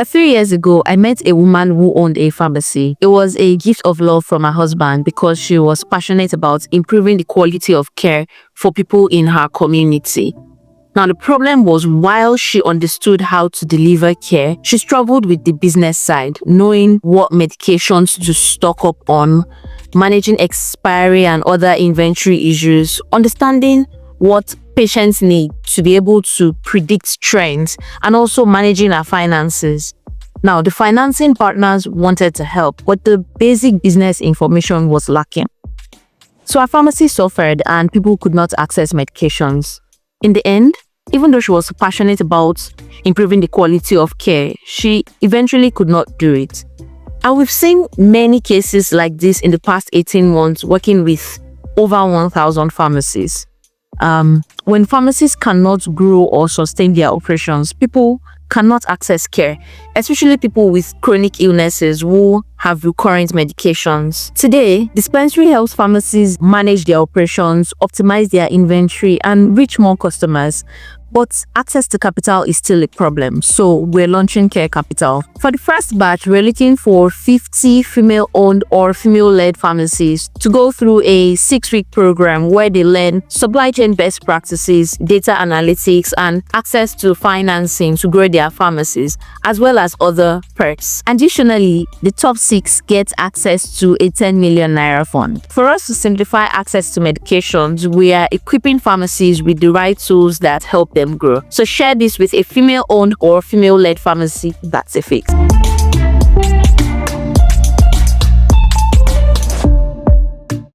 3 years ago, I met a woman who owned a pharmacy. It was a gift of love from her husband because she was passionate about improving the quality of care for people in her community. Now, the problem was, while she understood how to deliver care, she struggled with the business side, knowing what medications to stock up on, managing expiry and other inventory issues, understanding what patients need to be able to predict trends, and also managing her finances. Now, the financing partners wanted to help, but the basic business information was lacking. So our pharmacy suffered and people could not access medications. In the end, even though she was passionate about improving the quality of care, she eventually could not do it. And we've seen many cases like this in the past 18 months, working with over 1,000 pharmacies. When pharmacies cannot grow or sustain their operations, people cannot access care, especially people with chronic illnesses who have recurrent medications. Today, dispensary helps pharmacies manage their operations, optimize their inventory, and reach more customers. But access to capital is still a problem, so we're launching CareCapital. For the first batch, we're looking for 50 female-owned or female-led pharmacies to go through a 6-week program where they learn supply chain best practices, data analytics, and access to financing to grow their pharmacies, as well as other perks. Additionally, the top 6 get access to a 10 million naira fund. For us to simplify access to medications, we are equipping pharmacies with the right tools that help them grow. So share this with a female-owned or female-led pharmacy that's a fix.